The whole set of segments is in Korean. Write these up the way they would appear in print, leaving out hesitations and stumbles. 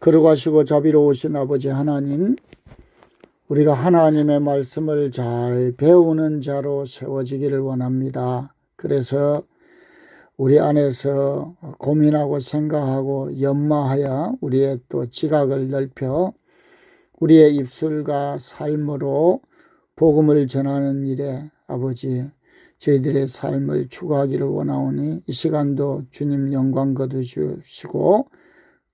거룩하시고 자비로우신 아버지 하나님, 우리가 하나님의 말씀을 잘 배우는 자로 세워지기를 원합니다. 그래서 우리 안에서 고민하고 생각하고 연마하여 우리의 또 지각을 넓혀 우리의 입술과 삶으로 복음을 전하는 일에 아버지 저희들의 삶을 추구하기를 원하오니 이 시간도 주님 영광 거두시고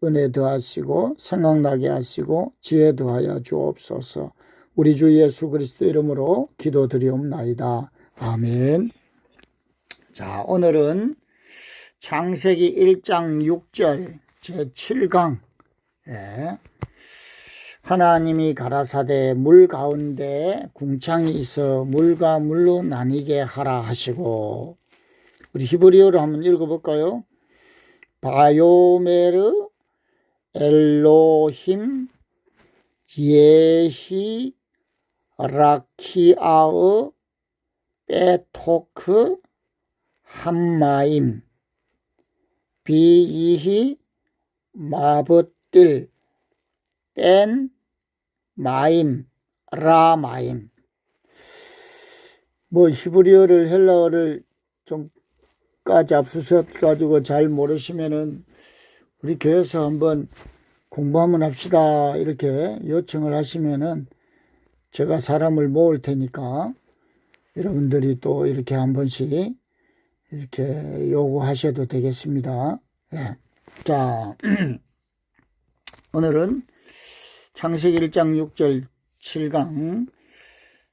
은혜 더하시고 생각나게 하시고 지혜 더하여 주옵소서. 우리 주 예수 그리스도 이름으로 기도드리옵나이다. 아멘. 자, 오늘은 창세기 1장 6절 제7강 하나님이 가라사대 물 가운데 궁창이 있어 물과 물로 나뉘게 하라 하시고, 우리 히브리어로 한번 읽어볼까요? 바요메르 엘로힘 예히 라키아의 베토크 함마임 비이히 마브딜 뺀 마임 라마임. 히브리어를 헬라어를 좀까지 앞서셔가지고 잘 모르시면은 우리 교회에서 한번 공부 한번 합시다 이렇게 요청을 하시면은 제가 사람을 모을 테니까 여러분들이 또 이렇게 한 번씩 이렇게 요구하셔도 되겠습니다. 네. 자, 오늘은 창세기 1장 6절 7강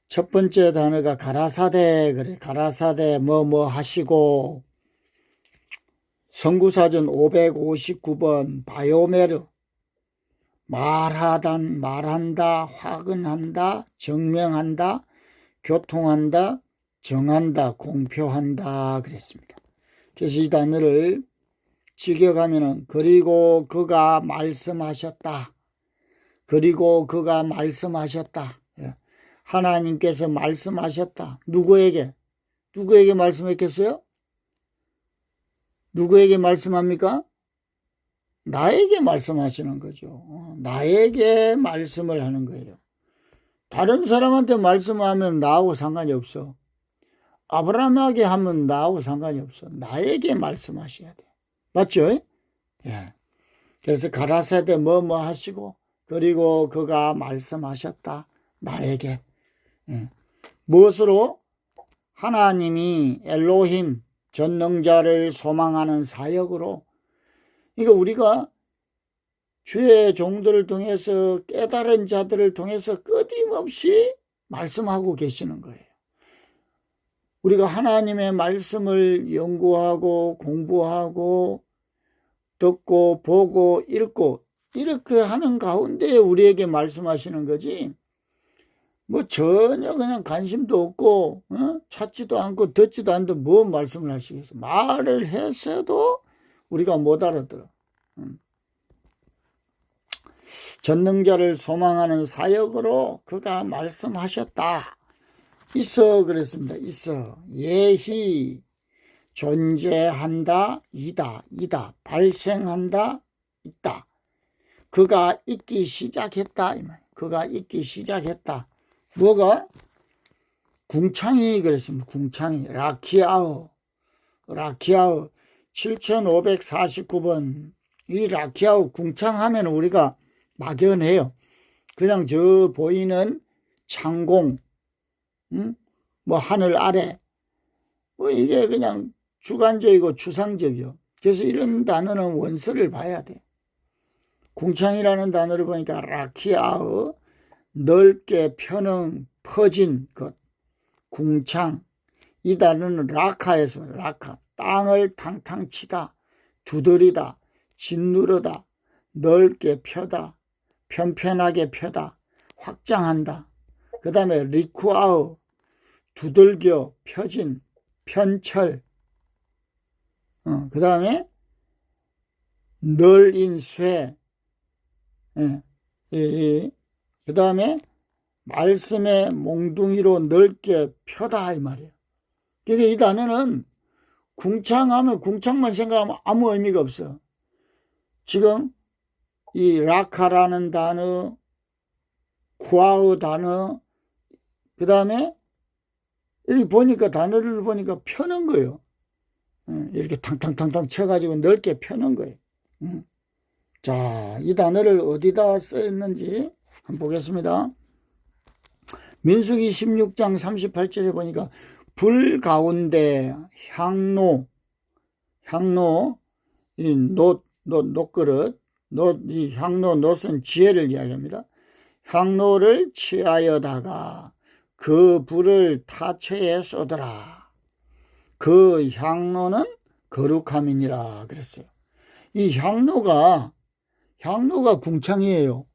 첫 번째 단어가 가라사대, 그래. 가라사대 뭐 하시고, 성구사전 559번 바요메르 말한다, 화근한다, 정명한다, 교통한다, 정한다, 공표한다 그랬습니다. 그래서 이 단어를 직역하면은 그리고 그가 말씀하셨다. 그리고 그가 말씀하셨다. 하나님께서 말씀하셨다. 누구에게 말씀했겠어요? 누구에게 말씀합니까? 나에게 말씀하시는 거죠. 나에게 말씀을 하는 거예요. 다른 사람한테 말씀하면 나하고 상관이 없어. 아브라함에게 하면 나하고 상관이 없어. 나에게 말씀하셔야 돼. 맞죠? 예. 그래서 가라사대 뭐 하시고, 그리고 그가 말씀하셨다. 나에게. 예. 무엇으로? 하나님이 엘로힘 전능자를 소망하는 사역으로. 이거 우리가 주의 종들을 통해서 깨달은 자들을 통해서 끊임없이 말씀하고 계시는 거예요. 우리가 하나님의 말씀을 연구하고 공부하고 듣고 보고 읽고 이렇게 하는 가운데 우리에게 말씀하시는 거지, 전혀 그냥 관심도 없고 찾지도 않고 듣지도 않는데 뭐 말씀을 하시겠어. 말을 했어도 우리가 못 알아들어. 전능자를 소망하는 사역으로 그가 말씀하셨다. 있어 그랬습니다. 있어. 예히 존재한다. 이다. 발생한다. 있다. 그가 있기 시작했다. 그가 있기 시작했다. 뭐가? 궁창이 그랬습니다. 궁창이. 라키아우 7549번. 이 라키아우 궁창하면 우리가 막연해요. 그냥 저 보이는 창공, 하늘 아래, 이게 그냥 주관적이고 추상적이요. 그래서 이런 단어는 원서를 봐야 돼. 궁창이라는 단어를 보니까 라키아의 넓게 펴는 퍼진 것, 궁창. 이 단어는 라카에서 라카, 땅을 탕탕 치다, 두드리다, 짓누르다, 넓게 펴다, 편편하게 펴다, 확장한다. 그 다음에 리쿠아우, 두들겨 펴진, 편철. 그 다음에 널인 쇠. 그 다음에 말씀의 몽둥이로 넓게 펴다 이 말이에요. 그러니까 이 단어는 궁창하면 궁창만 생각하면 아무 의미가 없어. 지금 이 라카라는 단어, 쿠아의 단어, 그 다음에 이렇게 보니까 단어를 보니까 펴는 거예요. 이렇게 탕탕탕탕 쳐가지고 넓게 펴는 거예요. 자, 이 단어를 어디다 써있는지 한번 보겠습니다. 민수기 16장 38절에 보니까 불 가운데 향로, 이 놋그릇, 이 향로, 놋은 지혜를 이야기합니다. 향로를 취하여다가 그 불을 타처에 쏟으라. 그 향로는 거룩함이니라 그랬어요. 이 향로가 궁창이에요.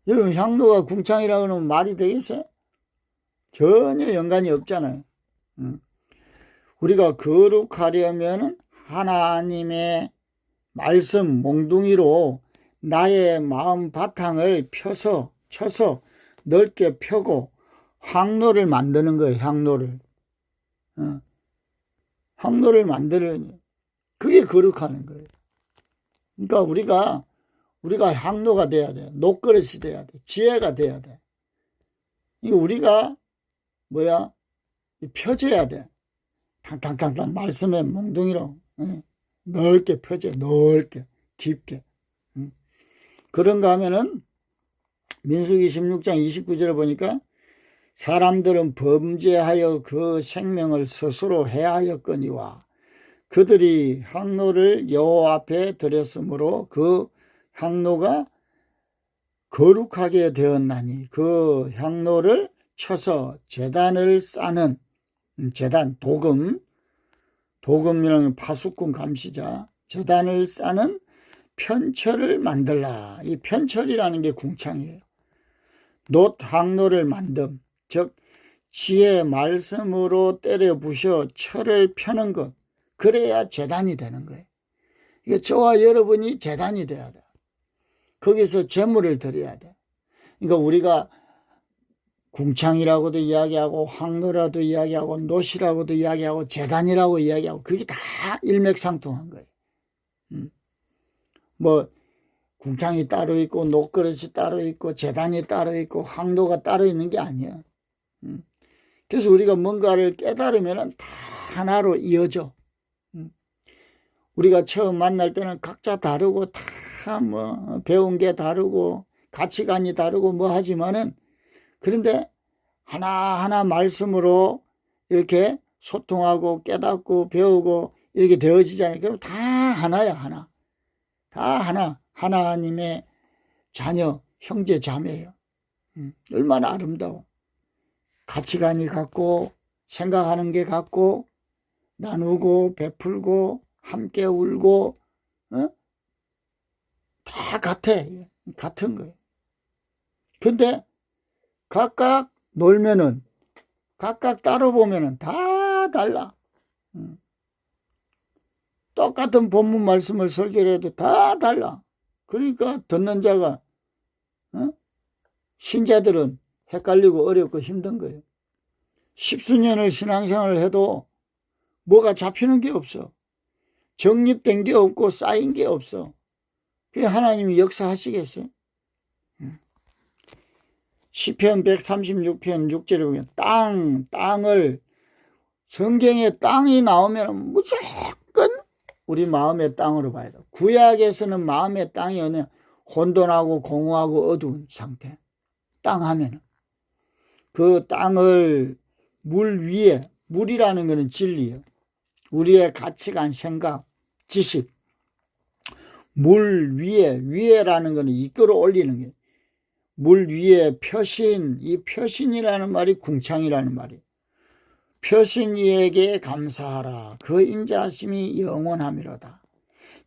여러분, 향로가 궁창이라고 하면 말이 되겠어요? 전혀 연관이 없잖아요. 우리가 거룩하려면 하나님의 말씀 몽둥이로 나의 마음 바탕을 쳐서 넓게 펴고 향로를 만드는 거예요. 향로를 만드는, 그게 거룩하는 거예요. 그러니까 우리가 향로가 돼야 돼. 놋그릇이 돼야 돼. 지혜가 돼야 돼. 이거 우리가 펴져야 돼. 탕탕탕탕 말씀의 몽둥이로 넓게 펴져. 넓게 깊게. 그런가 하면은 민수기 16장 29절을 보니까 사람들은 범죄하여 그 생명을 스스로 해하였거니와 그들이 향로를 여호와 앞에 드렸으므로 그 향로가 거룩하게 되었나니 그 향로를 쳐서 제단을 싸는 제단, 도금이라는 파수꾼 감시자, 제단을 싸는 편철을 만들라. 이 편철이라는 게 궁창이에요. 놋 향로를 만듦, 즉 지혜 말씀으로 때려 부셔 철을 펴는 것, 그래야 제단이 되는 거예요. 이게 저와 여러분이 제단이 돼야 돼. 거기서 제물을 드려야 돼. 그러니까 우리가 궁창이라고도 이야기하고 향로라도 이야기하고 놋이라고도 이야기하고 제단이라고 이야기하고 그게 다 일맥상통한 거예요. 궁창이 따로 있고 놋그릇이 따로 있고 제단이 따로 있고 향로가 따로 있는 게 아니야. 그래서 우리가 뭔가를 깨달으면 다 하나로 이어져. 우리가 처음 만날 때는 각자 다르고 다 배운 게 다르고 가치관이 다르고 하지만은 그런데 하나하나 말씀으로 이렇게 소통하고 깨닫고 배우고 이렇게 되어지잖아요. 그럼 다 하나야, 하나. 다 하나. 하나님의 자녀, 형제, 자매예요. 얼마나 아름다워. 가치관이 같고 생각하는 게 같고 나누고 베풀고 함께 울고 다 같은 거예요. 근데 각각 놀면은 각각 따로 보면은 다 달라. 똑같은 본문 말씀을 설교를 해도 다 달라. 그러니까 듣는 자가 신자들은 헷갈리고 어렵고 힘든 거예요. 십수년을 신앙생활을 해도 뭐가 잡히는 게 없어. 정립된 게 없고 쌓인 게 없어. 그게 하나님이 역사하시겠어요? 시편 136편 6절에 보면 땅을 성경에 땅이 나오면 무조건 우리 마음의 땅으로 봐야 돼. 구약에서는 마음의 땅이 어느 혼돈하고 공허하고 어두운 상태. 땅 하면은 그 땅을 물 위에, 물이라는 것은 진리예요. 우리의 가치관, 생각, 지식. 물 위에라는 것은 이끌어 올리는 게. 물 위에 표신, 이 표신이라는 말이 궁창이라는 말이에요. 표신이에게 감사하라. 그 인자하심이 영원함이로다.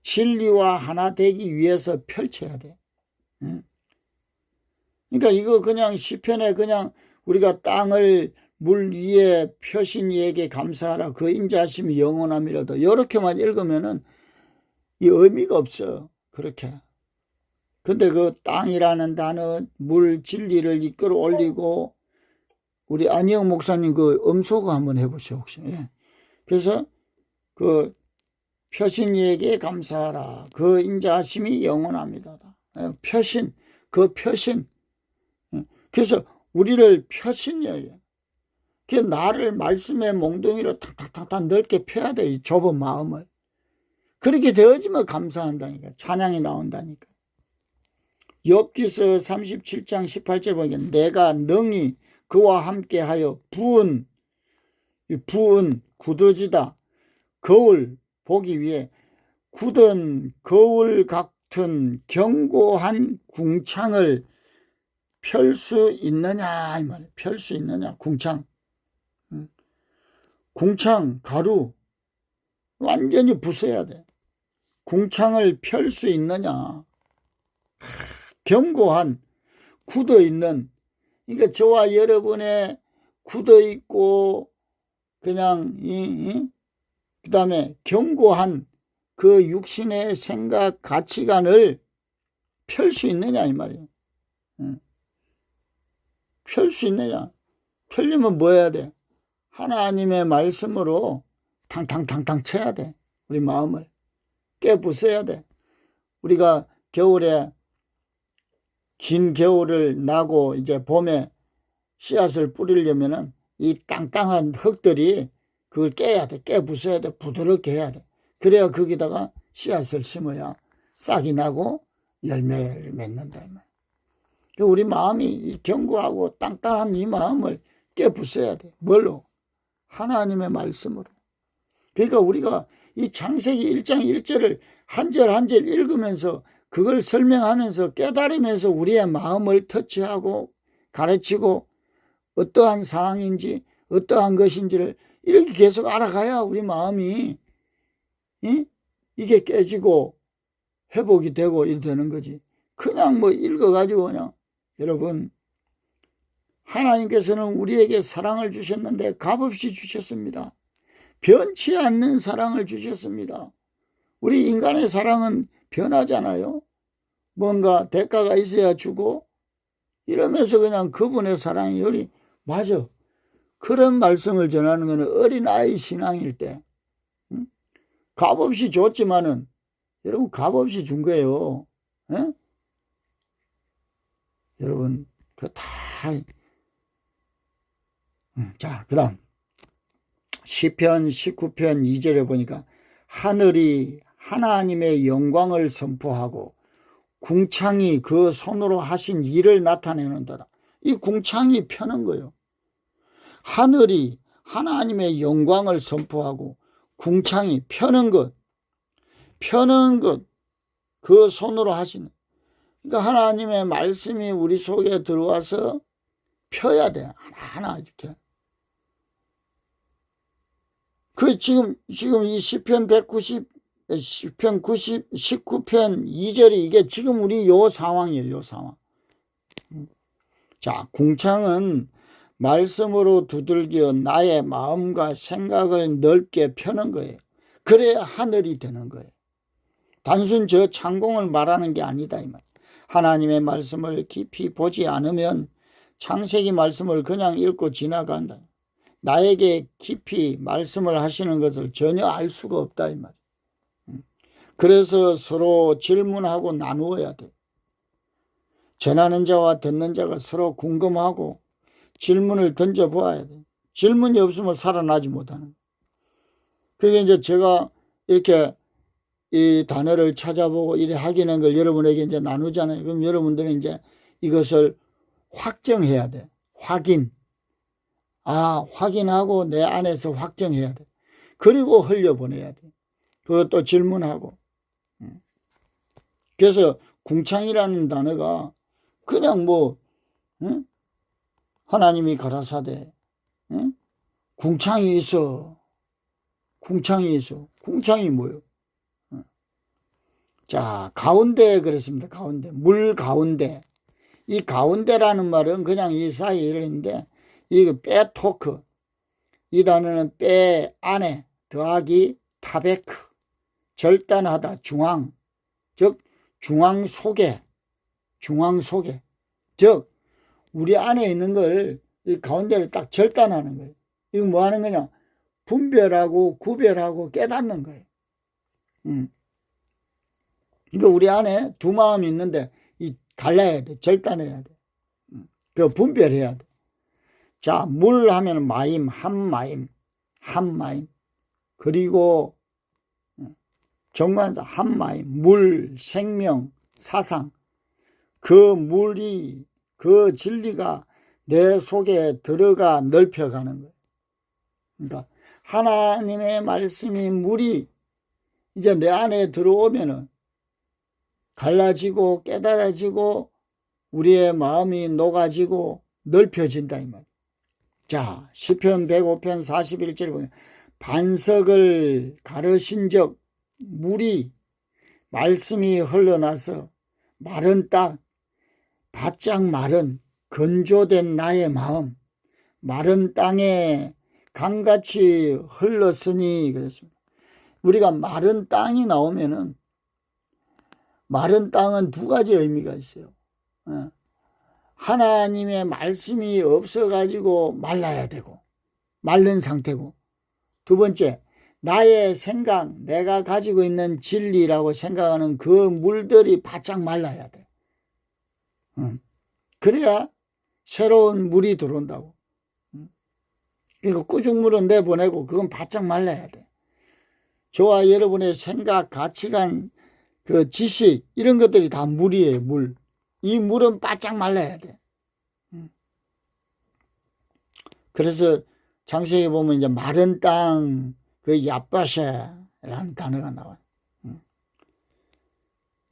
진리와 하나 되기 위해서 펼쳐야 돼. 그러니까 이거 그냥 시편에 그냥 우리가 땅을 물 위에 표신이에게 감사하라. 그 인자하심이 영원함이로다. 이렇게만 읽으면은 이 의미가 없어. 그렇게. 근데 그 땅이라는 단어, 물, 진리를 이끌어 올리고 우리 안희영 목사님 그 음소거 한번 해보세요, 혹시. 예. 그래서 그 표신이에게 감사하라. 그 인자하심이 영원합니다. 표신, 그 표신. 그래서 우리를 표신이에요. 그 나를 말씀의 몽둥이로 탁탁탁탁 넓게 펴야 돼. 이 좁은 마음을. 그렇게 되어지면 감사한다니까. 찬양이 나온다니까. 욥기서 37장 18절 보니까 내가 능히 그와 함께하여 부은 굳어지다 거울 보기 위해 굳은 거울 같은 견고한 궁창을 펼 수 있느냐 이 말이에요. 펼 수 있느냐. 궁창 가루 완전히 부숴야 돼. 궁창을 펼 수 있느냐. 견고한 굳어있는, 그러니까 저와 여러분의 굳어있고 그냥 그 다음에 견고한 그 육신의 생각 가치관을 펼 수 있느냐 이 말이에요. 펼 수 있느냐. 펼려면 뭐 해야 돼? 하나님의 말씀으로 탕탕탕탕 쳐야 돼. 우리 마음을 깨부숴야 돼. 우리가 겨울에 긴 겨울을 나고 이제 봄에 씨앗을 뿌리려면은 이 땅땅한 흙들이 그걸 깨야 돼. 깨부숴야 돼. 부드럽게 해야 돼. 그래야 거기다가 씨앗을 심어야 싹이 나고 열매를 맺는다. 우리 마음이 이 견고하고 땅땅한 이 마음을 깨부숴야 돼. 뭘로? 하나님의 말씀으로. 그러니까 우리가 이 창세기 1장 1절을 한 절 한 절 읽으면서 그걸 설명하면서 깨달으면서 우리의 마음을 터치하고 가르치고 어떠한 상황인지 어떠한 것인지를 이렇게 계속 알아가야 우리 마음이 이게 깨지고 회복이 되고 이렇게 되는 거지. 그냥 뭐 읽어가지고 그냥. 여러분, 하나님께서는 우리에게 사랑을 주셨는데 값없이 주셨습니다. 변치 않는 사랑을 주셨습니다. 우리 인간의 사랑은 변하잖아요. 뭔가 대가가 있어야 주고 이러면서 그냥 그분의 사랑이 요리 맞아. 그런 말씀을 전하는 것은 어린아이 신앙일 때 값없이 줬지만은 여러분 값없이 준 거예요. 에? 여러분 그 다 자, 그 다음 시편 19편 2절에 보니까 하늘이 하나님의 영광을 선포하고 궁창이 그 손으로 하신 일을 나타내는도다. 이 궁창이 펴는 거예요. 하늘이 하나님의 영광을 선포하고 궁창이 펴는 것, 그 손으로 하시는. 그러니까 하나님의 말씀이 우리 속에 들어와서 펴야 돼. 하나하나 이렇게. 그 지금 이 시편 19편 2절이 이게 지금 우리 요 상황이에요. 요 상황. 자, 궁창은 말씀으로 두들겨 나의 마음과 생각을 넓게 펴는 거예요. 그래야 하늘이 되는 거예요. 단순 저 창공을 말하는 게 아니다 이 말. 하나님의 말씀을 깊이 보지 않으면 창세기 말씀을 그냥 읽고 지나간다. 나에게 깊이 말씀을 하시는 것을 전혀 알 수가 없다 이 말. 그래서 서로 질문하고 나누어야 돼. 전하는 자와 듣는 자가 서로 궁금하고 질문을 던져보아야 돼. 질문이 없으면 살아나지 못하는. 그게 이제 제가 이렇게 이 단어를 찾아보고 이래 하기는 걸 여러분에게 이제 나누잖아요. 그럼 여러분들은 이제 이것을 확정해야 돼. 확인하고 내 안에서 확정해야 돼. 그리고 흘려보내야 돼. 그것도 질문하고. 그래서 궁창이라는 단어가 그냥 뭐 하나님이 가라사대 궁창이 있어. 궁창이 뭐예요? 자, 가운데 그랬습니다. 가운데. 물 가운데. 이 가운데라는 말은 그냥 이 사이에 있는데 이거 빼토크. 이 단어는 빼 안에 더하기 타베크. 절단하다 중앙. 즉 중앙 속에. 즉 우리 안에 있는 걸 이 가운데를 딱 절단하는 거예요. 이거 뭐 하는 거냐? 분별하고 구별하고 깨닫는 거예요. 그러니까 우리 안에 두 마음이 있는데 이 갈라야 돼. 절단해야 돼. 그 분별해야 돼. 자, 물 하면 마임, 한마임, 한마임. 그리고 정관 한마임, 물, 생명, 사상. 그 물이, 그 진리가 내 속에 들어가 넓혀가는 거예요. 그러니까 하나님의 말씀이 물이 이제 내 안에 들어오면은 갈라지고 깨달아지고 우리의 마음이 녹아지고 넓혀진다 이 말이에요. 자, 시편 105편 41절 보면 반석을 가르신 적 물이 말씀이 흘러나서 마른 땅, 바짝 마른 건조된 나의 마음, 마른 땅에 강같이 흘렀으니 그랬습니다. 우리가 마른 땅이 나오면은 마른 땅은 두 가지 의미가 있어요. 하나님의 말씀이 없어가지고 말라야 되고 마른 상태고, 두 번째 나의 생각, 내가 가지고 있는 진리라고 생각하는 그 물들이 바짝 말라야 돼. 그래야 새로운 물이 들어온다고. 그러니까 꾸중물은 내보내고 그건 바짝 말라야 돼. 저와 여러분의 생각, 가치관, 그 지식 이런 것들이 다 물이에요. 물. 이 물은 바짝 말라야 돼. 그래서 창세기 보면 이제 마른 땅, 그 야바샤라는 단어가 나와요.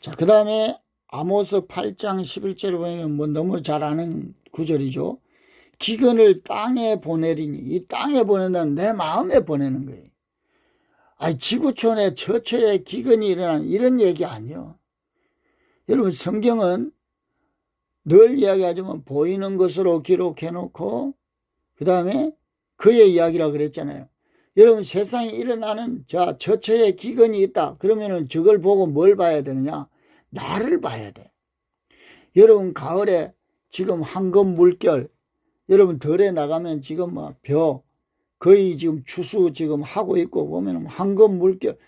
자, 그 다음에 아모스 8장 11절에 보면 뭐 너무 잘 아는 구절이죠. 기근을 땅에 보내리니, 이 땅에 보내는 내 마음에 보내는 거예요. 아니, 지구촌에 처처에 기근이 일어나는 이런 얘기 아니요. 여러분, 성경은 늘 이야기하지만 보이는 것으로 기록해놓고 그 다음에 그의 이야기라 그랬잖아요. 여러분, 세상에 일어나는 처처에 기근이 있다 그러면은 저걸 보고 뭘 봐야 되느냐? 나를 봐야 돼. 여러분, 가을에 지금 황금 물결, 여러분 덜에 나가면 지금 막 거의 지금 추수 지금 하고 있고 보면 황금 물결,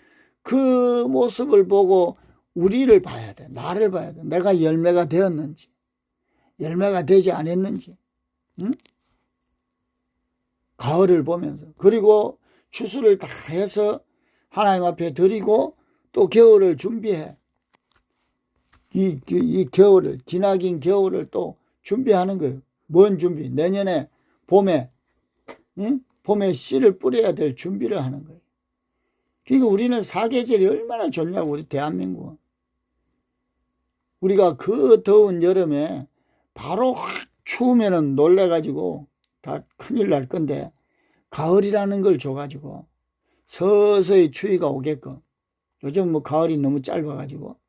그 모습을 보고 우리를 봐야 돼. 나를 봐야 돼. 내가 열매가 되었는지 열매가 되지 않았는지. 응? 가을을 보면서, 그리고 추수를 다 해서 하나님 앞에 드리고 또 겨울을 준비해. 이 겨울을, 기나긴 겨울을 또 준비하는 거예요. 뭔 준비? 내년에 봄에, 응? 봄에 씨를 뿌려야 될 준비를 하는 거예요. 그러니까 우리는 사계절이 얼마나 좋냐고, 우리 대한민국은. 우리가 그 더운 여름에 바로 확 추우면은 놀래가지고 다 큰일 날 건데, 가을이라는 걸 줘가지고 서서히 추위가 오게끔. 요즘 뭐 가을이 너무 짧아가지고.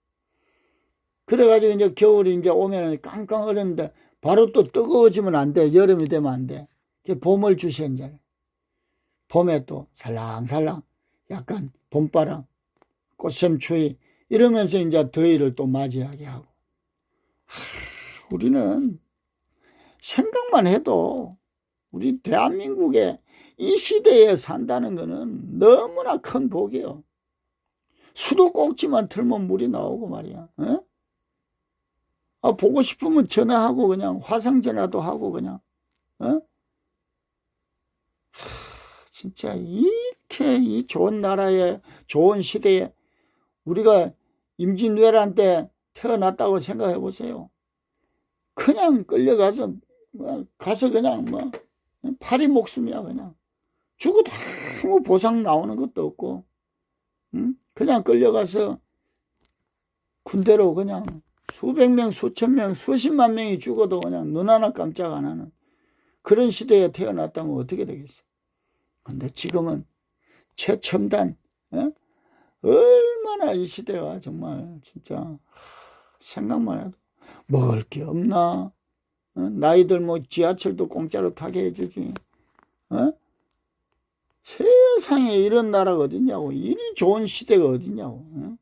그래가지고 이제 겨울이 이제 오면은 깡깡 얼었는데 바로 또 뜨거워지면 안 돼. 여름이 되면 안 돼. 봄을 주시는 봄에 또 살랑살랑 약간 봄바람, 꽃샘추위 이러면서 이제 더위를 또 맞이하게 하고. 우리는 생각만 해도 우리 대한민국에 이 시대에 산다는 거는 너무나 큰 복이요. 수도꼭지만 틀면 물이 나오고 말이야. 보고 싶으면 전화하고 그냥 화상전화도 하고 그냥. 진짜 이렇게 이 좋은 나라에, 좋은 시대에 우리가 임진왜란 때 태어났다고 생각해 보세요. 그냥 끌려가서 가서 그냥 파리 목숨이야. 그냥 죽어도 아무 보상 나오는 것도 없고, 그냥 끌려가서 군대로 그냥 수백 명, 수천 명, 수십만 명이 죽어도 그냥 눈 하나 깜짝 안 하는 그런 시대에 태어났다면 어떻게 되겠어? 근데 지금은 최첨단, 얼마나 이 시대가 정말 진짜 생각만 해도 먹을 게 없나? 나이들 뭐 지하철도 공짜로 타게 해주지. 세상에 이런 나라가 어딨냐고. 이리 좋은 시대가 어딨냐고.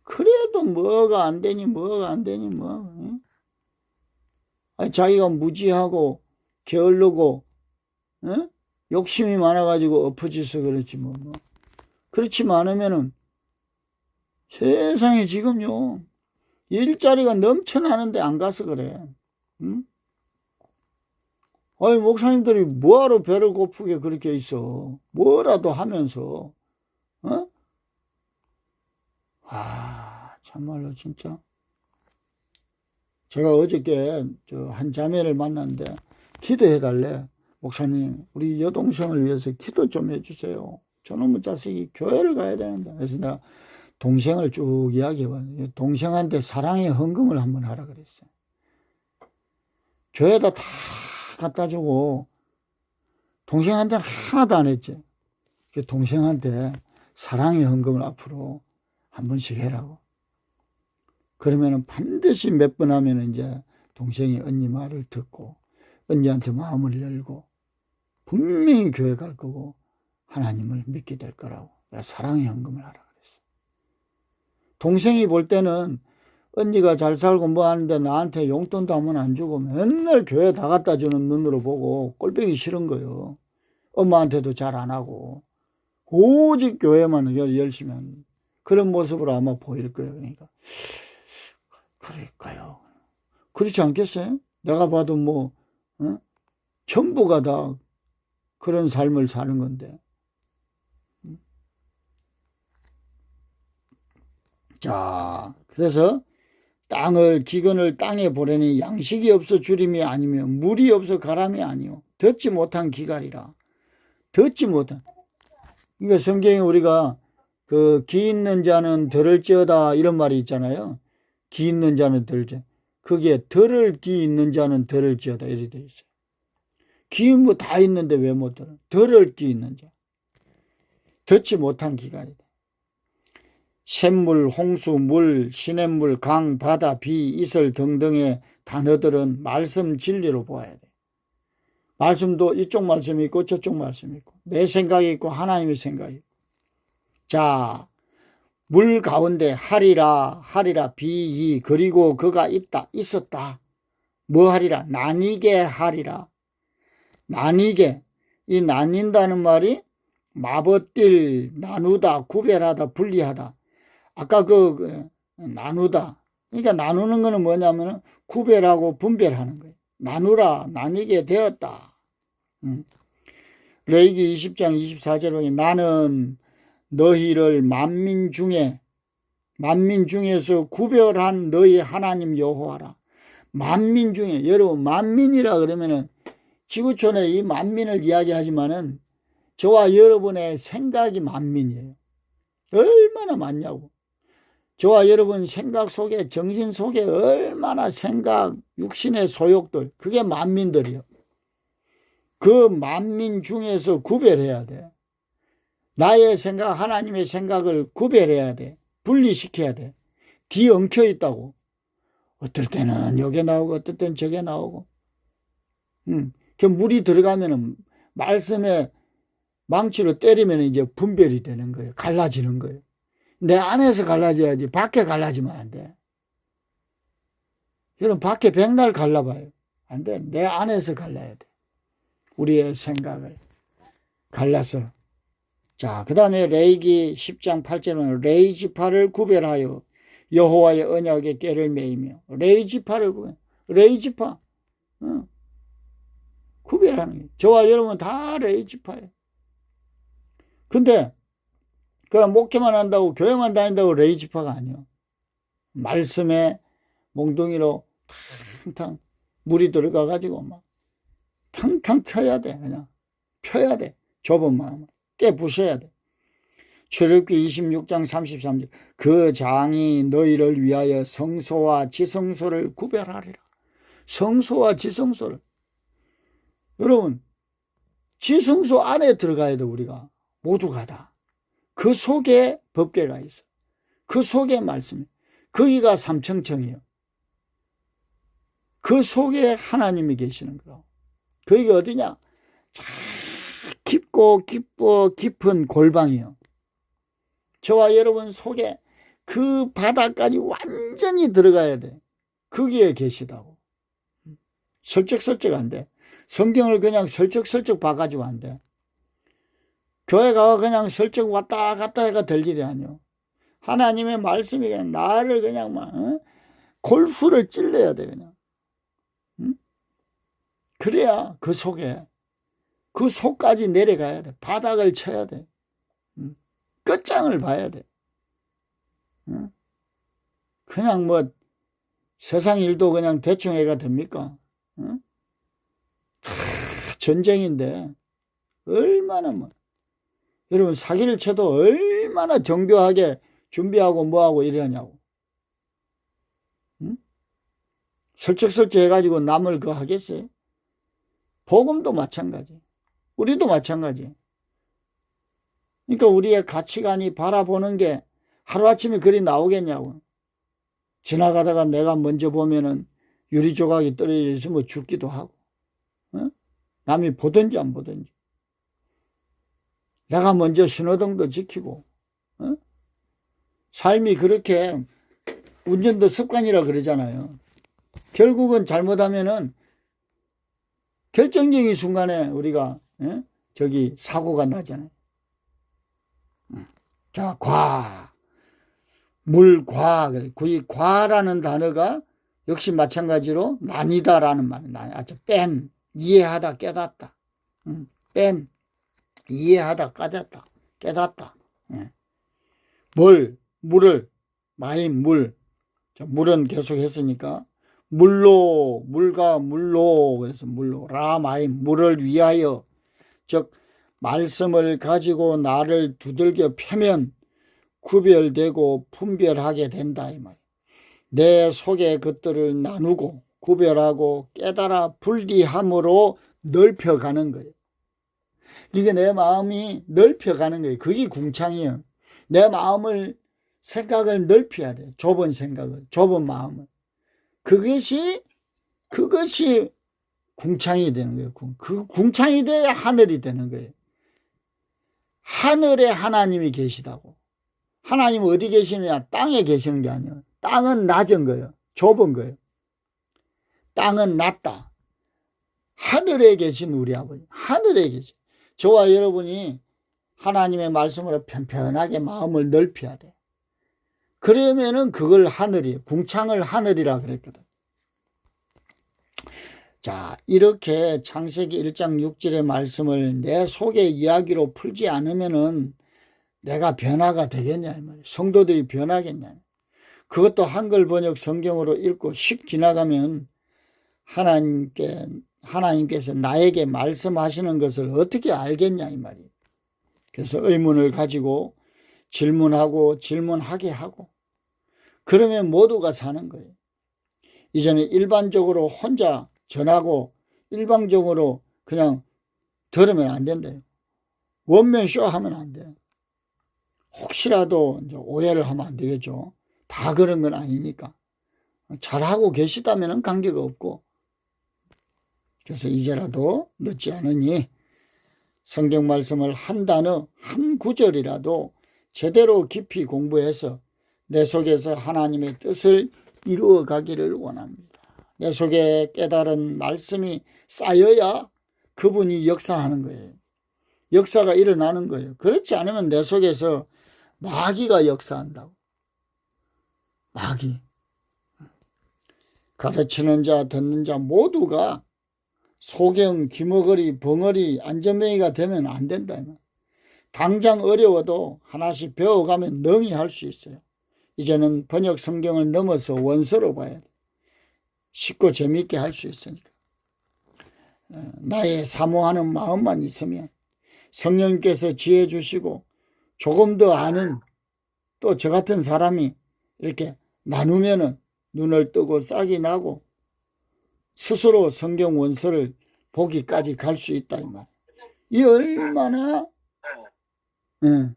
그래도 뭐가 안 되니. 아니, 자기가 무지하고 게을르고 욕심이 많아가지고 엎어져서 그렇지 뭐. 그렇지 않으면은 세상에 지금요. 일자리가 넘쳐나는데 안 가서 그래. 응? 아니, 목사님들이 뭐하러 배를 고프게 그렇게 있어. 뭐라도 하면서. 어? 참말로 진짜. 제가 어저께 한 자매를 만났는데 기도해달래. 목사님, 우리 여동생을 위해서 기도 좀 해주세요. 저놈의 자식이 교회를 가야 되는데. 그래서 내가 동생을 쭉 이야기해봤는데 동생한테 사랑의 헌금을 한번 하라 그랬어요. 교회에다 다 갖다 주고 동생한테는 하나도 안 했지. 동생한테 사랑의 헌금을 앞으로 한 번씩 해라고. 그러면은 반드시 몇 번 하면 이제 동생이 언니 말을 듣고 언니한테 마음을 열고 분명히 교회 갈 거고 하나님을 믿게 될 거라고. 내가 사랑의 헌금을 하라 그랬어. 동생이 볼 때는 언니가 잘 살고 뭐 하는데 나한테 용돈도 한번 안 주고 맨날 교회 다 갖다 주는 눈으로 보고 꼴보기 싫은 거예요. 엄마한테도 잘 안 하고 오직 교회만 열심히 하는 그런 모습으로 아마 보일 거예요. 그러니까 그럴까요? 그렇지 않겠어요? 내가 봐도 뭐 전부가 다 그런 삶을 사는 건데. 자, 그래서 땅을 기근을 땅에 보내니 양식이 없어 주림이 아니며 물이 없어 가람이 아니요 듣지 못한 기갈이라. 듣지 못한. 그러니까 성경에 우리가 그 기 있는 자는 들을지어다 이런 말이 있잖아요. 기 있는 자는 들을지. 그게 들을 기 있는 자는 들을지어다 이렇게 돼 있어요. 기 뭐 다 있는데 왜 못 들어? 들을 기 있는 자. 듣지 못한 기갈이다. 샘물, 홍수, 물, 시냇물, 강, 바다, 비, 이슬 등등의 단어들은 말씀 진리로 보아야 돼. 말씀도 이쪽 말씀이 있고 저쪽 말씀이 있고 내 생각이 있고 하나님의 생각이 있고. 자, 물 가운데 하리라 비이 그리고 그가 있다 있었다. 뭐 하리라? 나뉘게 하리라. 나뉘게. 이 나뉜다는 말이 마버뛸, 나누다, 구별하다, 분리하다. 아까 나누다. 그러니까 나누는 거는 뭐냐면 구별하고 분별하는 거예요. 나누라, 나뉘게 되었다. 레위기 20장 24절에 보니 나는 너희를 만민 중에서 구별한 너희 하나님 여호와라. 만민 중에, 여러분 만민이라 그러면은 지구촌에 이 만민을 이야기하지만은 저와 여러분의 생각이 만민이에요. 얼마나 많냐고. 저와 여러분 생각 속에, 정신 속에 얼마나 생각, 육신의 소욕들, 그게 만민들이요. 그 만민 중에서 구별해야 돼. 나의 생각, 하나님의 생각을 구별해야 돼. 분리시켜야 돼. 뒤 엉켜 있다고. 어떨 때는 여기 나오고 어떨 때는 저게 나오고. 그 물이 들어가면은 말씀에 망치로 때리면 이제 분별이 되는 거예요. 갈라지는 거예요. 내 안에서 갈라져야지 밖에 갈라지면 안 돼. 여러분 밖에 백날 갈라봐요. 안 돼. 내 안에서 갈라야 돼. 우리의 생각을 갈라서. 자, 그 다음에 레위기 10장 8절은 레위지파를 구별하여 여호와의 언약에 꾀를 매이며. 레위지파를 구별. 레위지파 구별하는 거예요. 저와 여러분 다 레위지파예요. 근데 그냥 목회만 한다고 교회만 다닌다고 레위지파가 아니에요. 말씀에 몽둥이로 탕탕 물이 들어가가지고 막 탕탕 쳐야 돼. 그냥 펴야 돼. 좁은 마음을 깨부셔야 돼. 출애굽기 26장 33절 그 장이 너희를 위하여 성소와 지성소를 구별하리라. 성소와 지성소를. 여러분 지성소 안에 들어가야 돼. 우리가 모두가 다. 그 속에 법궤가 있어. 그 속에 말씀이. 거기가 삼청청이에요. 그 속에 하나님이 계시는 거라고. 거기가 어디냐? 깊고 깊은 골방이요. 저와 여러분 속에 그 바닥까지 완전히 들어가야 돼. 거기에 계시다고. 설쩍설쩍 안 돼. 성경을 그냥 설쩍설쩍 봐가지고 안 돼. 교회 가 그냥 설쩍 왔다 갔다 해가 될 일이 아니요. 하나님의 말씀이 그냥 나를 그냥 막 골수를 찔러야 돼 그냥. 응? 그래야 그 속까지 내려가야 돼. 바닥을 쳐야 돼. 응? 끝장을 봐야 돼. 응? 그냥 뭐 세상 일도 그냥 대충 해가 됩니까? 응? 다 전쟁인데 얼마나 뭐 여러분 사기를 쳐도 얼마나 정교하게 준비하고 뭐하고 이러냐고. 응? 설적설적 해가지고 남을 그거 하겠어요? 복음도 마찬가지. 우리도 마찬가지. 그러니까 우리의 가치관이 바라보는 게 하루아침에 그리 나오겠냐고. 지나가다가 내가 먼저 보면은 유리 조각이 떨어져 있으면 죽기도 하고. 어? 남이 보든지 안 보든지. 내가 먼저 신호등도 지키고. 어? 삶이 그렇게 운전도 습관이라 그러잖아요. 결국은 잘못하면은 결정적인 순간에 우리가 사고가 나잖아요. 자, 물과, 이 과라는 단어가 역시 마찬가지로 나뉘다라는 말이에요. 아주 이해하다, 깨닫다. 이해하다, 깨닫다. 물을, 물. 물은 계속 했으니까, 물과 물로, 그래서 물로, 물을 위하여, 즉, 말씀을 가지고 나를 두들겨 패면 구별되고 분별하게 된다 이 말. 내 속에 것들을 나누고 구별하고 깨달아 분리함으로 넓혀가는 거예요. 이게 내 마음이 넓혀가는 거예요. 그게 궁창이에요. 내 마음을 생각을 넓혀야 돼. 좁은 생각을, 좁은 마음을. 그것이 궁창이 되는 거예요. 그 궁창이 돼야 하늘이 되는 거예요. 하늘에 하나님이 계시다고. 하나님은 어디 계시느냐? 땅에 계시는 게 아니에요. 땅은 낮은 거예요. 좁은 거예요. 땅은 낮다. 하늘에 계신 우리 아버지. 하늘에 계신. 저와 여러분이 하나님의 말씀으로 편편하게 마음을 넓혀야 돼. 그러면은 그걸 하늘이에요. 궁창을 하늘이라 그랬거든. 자, 이렇게 창세기 1장 6절의 말씀을 내 속의 이야기로 풀지 않으면은 내가 변화가 되겠냐 이 말이에요. 성도들이 변하겠냐. 그것도 한글 번역 성경으로 읽고 씩 지나가면 하나님께서 나에게 말씀하시는 것을 어떻게 알겠냐 이 말이에요. 그래서 의문을 가지고 질문하게 하고 그러면 모두가 사는 거예요. 이제는 일반적으로 혼자 전하고 일방적으로 그냥 들으면 안 된대요. 원맨쇼 하면 안 돼요. 혹시라도 이제 오해를 하면 안 되겠죠. 다 그런 건 아니니까. 잘하고 계시다면 관계가 없고. 그래서 이제라도 늦지 않으니 성경 말씀을 한 단어, 한 구절이라도 제대로 깊이 공부해서 내 속에서 하나님의 뜻을 이루어 가기를 원합니다. 내 속에 깨달은 말씀이 쌓여야 그분이 역사하는 거예요. 역사가 일어나는 거예요. 그렇지 않으면 내 속에서 마귀가 역사한다고. 마귀. 가르치는 자, 듣는 자 모두가 소경, 귀머거리, 벙어리, 안전뱅이가 되면 안 된다. 당장 어려워도 하나씩 배워가면 능히 할 수 있어요. 이제는 번역 성경을 넘어서 원서로 봐야 돼. 쉽고 재미있게 할 수 있으니까. 나의 사모하는 마음만 있으면 성령님께서 지혜 주시고 조금 더 아는 또 저 같은 사람이 이렇게 나누면은 눈을 뜨고 싹이 나고 스스로 성경 원서를 보기까지 갈 수 있다 이 말. 이 얼마나 예.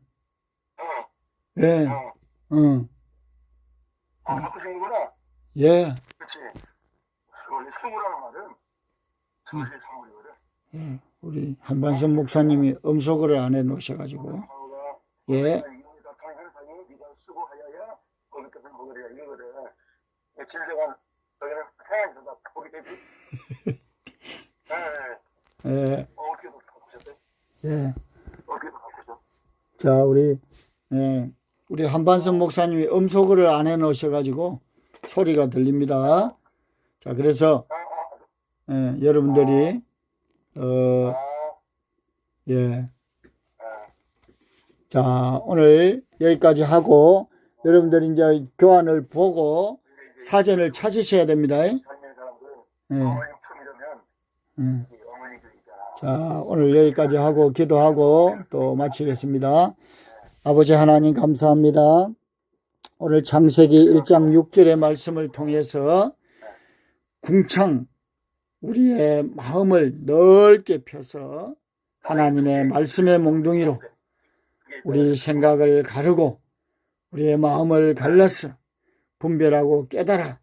바꾸신구나. 예. 그렇지. 원래 스무라는 말은 사실 사물이거든. 예. 우리 한반선 목사님이 음소거를 안 해 놓으셔가지고 예. 예. 예. 자, 우리 우리 한반선 목사님이 음소거를 안 해놓으셔가지고 소리가 들립니다. 자, 그래서 여러분들이 예. 자, 오늘 여기까지 하고 여러분들이 이제 교환을 보고 사전을 찾으셔야 됩니다. 젊은 사람들 어머니 품이라면 어머니들이잖아. 자, 오늘 여기까지 하고 기도하고 또 마치겠습니다. 아버지 하나님 감사합니다. 오늘 창세기 1장 6절의 말씀을 통해서 궁창 우리의 마음을 넓게 펴서 하나님의 말씀의 몽둥이로 우리 생각을 가르고 우리의 마음을 갈라서 분별하고 깨달아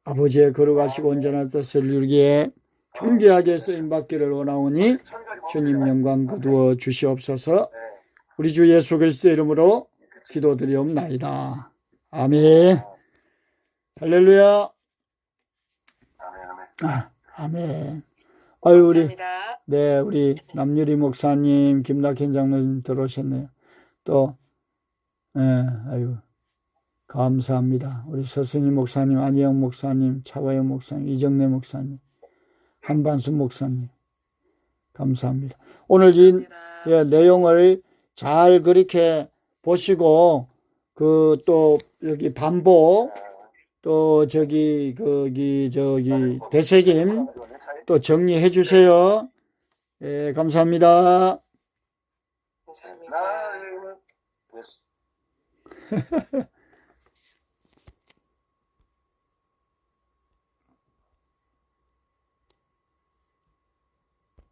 아버지의 거룩하시고 온전한 뜻을 이루기에 존귀하게 쓰임받기를 원하오니 주님 영광 거두어 주시옵소서. 우리 주 예수 그리스도의 이름으로 기도드리옵나이다. 아멘. 할렐루야. 아멘. 아유, 우리 남유리 목사님, 김낙현 장로님 들어오셨네요. 또, 아유, 감사합니다. 우리 서순희 목사님, 안희영 목사님, 차화영 목사님, 이정래 목사님, 한반순 목사님, 감사합니다. 오늘 이 내용을 잘 그렇게 보시고, 또, 여기 반복, 또, 거기, 대책임, 또 정리해 주세요. 예, 감사합니다. 감사합니다.